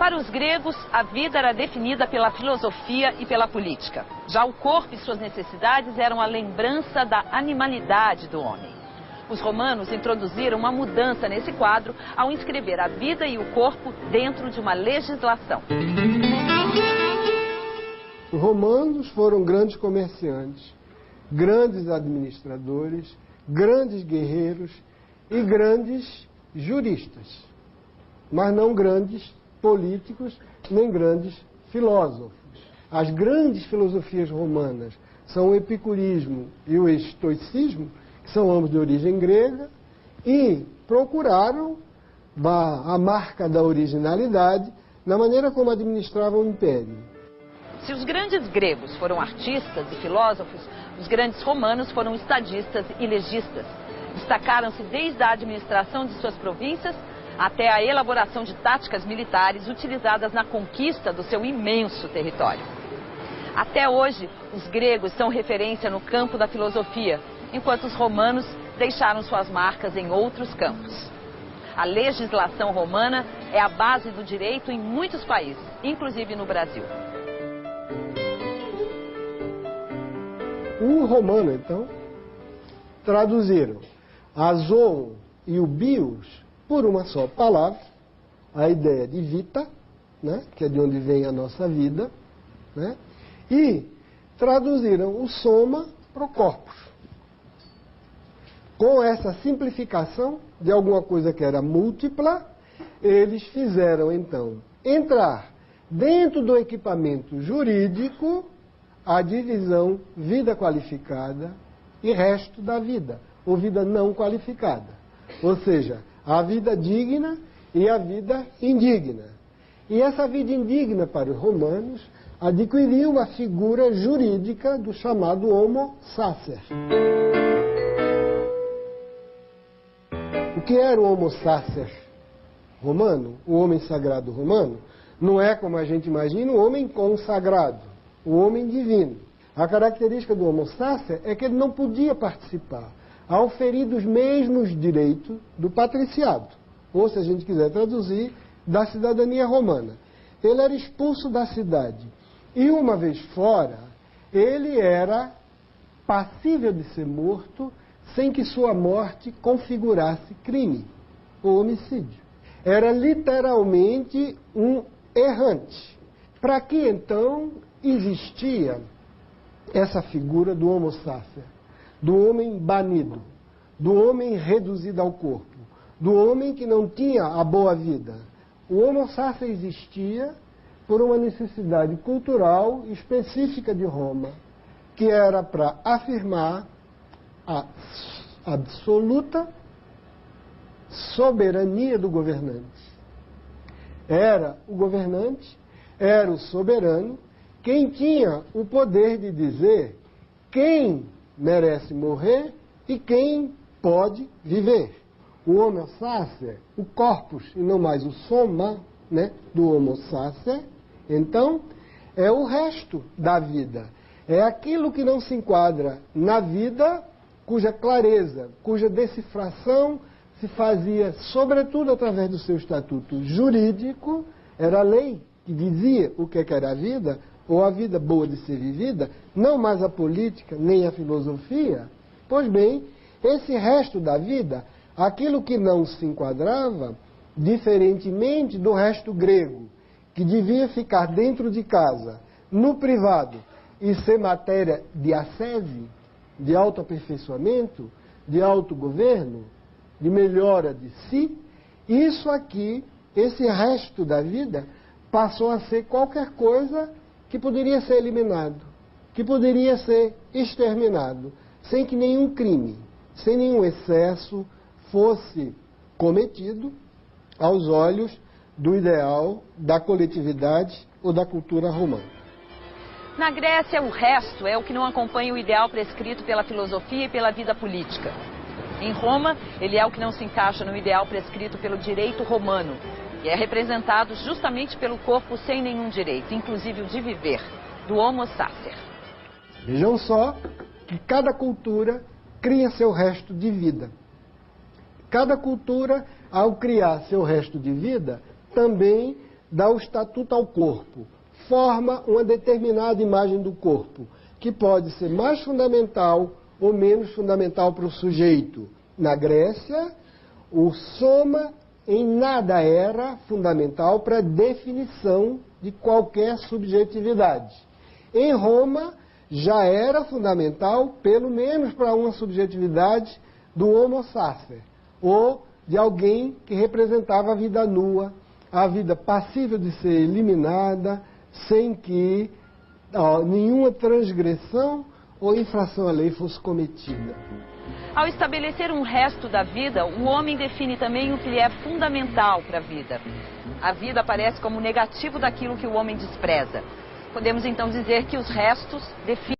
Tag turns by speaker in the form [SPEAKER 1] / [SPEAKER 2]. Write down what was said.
[SPEAKER 1] Para os gregos, a vida era definida pela filosofia e pela política. Já o corpo e suas necessidades eram a lembrança da animalidade do homem. Os romanos introduziram uma mudança nesse quadro ao inscrever a vida e o corpo dentro de uma legislação.
[SPEAKER 2] Os romanos foram grandes comerciantes, grandes administradores, grandes guerreiros e grandes juristas, mas não grandes políticos nem grandes filósofos. As grandes filosofias romanas são o epicurismo e o estoicismo, que são ambos de origem grega, e procuraram a marca da originalidade na maneira como administravam o império.
[SPEAKER 1] Se os grandes gregos foram artistas e filósofos, os grandes romanos foram estadistas e legistas. Destacaram-se desde a administração de suas províncias até a elaboração de táticas militares utilizadas na conquista do seu imenso território. Até hoje, os gregos são referência no campo da filosofia, enquanto os romanos deixaram suas marcas em outros campos. A legislação romana é a base do direito em muitos países, inclusive no Brasil.
[SPEAKER 2] Os romanos, então, traduziram a zoon e o bios por uma só palavra, a ideia de vita, né, que é de onde vem a nossa vida, né, e traduziram o soma para o corpus. Com essa simplificação de alguma coisa que era múltipla, eles fizeram, então, entrar dentro do equipamento jurídico a divisão vida qualificada e resto da vida, ou vida não qualificada. Ou seja, a vida digna e a vida indigna. E essa vida indigna para os romanos adquiriu uma figura jurídica do chamado homo sacer. O que era o homo sacer romano, o homem sagrado romano? Não é, como a gente imagina, o homem consagrado, o homem divino. A característica do homo sacer é que ele não podia participar, ao ferir dos mesmos direitos do patriciado, ou, se a gente quiser traduzir, da cidadania romana. Ele era expulso da cidade e, uma vez fora, ele era passível de ser morto sem que sua morte configurasse crime ou homicídio. Era literalmente um errante. Para que então existia essa figura do homo sacer, do homem banido, do homem reduzido ao corpo, do homem que não tinha a boa vida? O homo sacer existia por uma necessidade cultural específica de Roma, que era para afirmar a absoluta soberania do governante. Era o governante, era o soberano, quem tinha o poder de dizer quem merece morrer e quem pode viver. O homo sacer, o corpus e não mais o soma, né, do homo sacer, então, é o resto da vida. É aquilo que não se enquadra na vida, cuja clareza, cuja decifração se fazia, sobretudo, através do seu estatuto jurídico. Era a lei que dizia o que era a vida, ou a vida boa de ser vivida, não mais a política, nem a filosofia. Pois bem, esse resto da vida, aquilo que não se enquadrava, diferentemente do resto grego, que devia ficar dentro de casa, no privado, e ser matéria de ascese, de autoaperfeiçoamento, de autogoverno, de melhora de si, isso aqui, esse resto da vida, passou a ser qualquer coisa que poderia ser eliminado, que poderia ser exterminado, sem que nenhum crime, sem nenhum excesso fosse cometido aos olhos do ideal da coletividade ou da cultura romana.
[SPEAKER 1] Na Grécia, o resto é o que não acompanha o ideal prescrito pela filosofia e pela vida política. Em Roma, ele é o que não se encaixa no ideal prescrito pelo direito romano, e é representado justamente pelo corpo sem nenhum direito, inclusive o de viver, do homo sacer.
[SPEAKER 2] Vejam só que cada cultura cria seu resto de vida. Cada cultura, ao criar seu resto de vida, também dá o estatuto ao corpo, forma uma determinada imagem do corpo, que pode ser mais fundamental ou menos fundamental para o sujeito. Na Grécia, o soma em nada era fundamental para a definição de qualquer subjetividade. Em Roma, já era fundamental, pelo menos para uma subjetividade do homo sacer, ou de alguém que representava a vida nua, a vida passível de ser eliminada, sem que nenhuma transgressão ou infração à lei fosse cometida.
[SPEAKER 1] Ao estabelecer um resto da vida, o homem define também o que lhe é fundamental para a vida. A vida aparece como negativo daquilo que o homem despreza. Podemos então dizer que os restos definem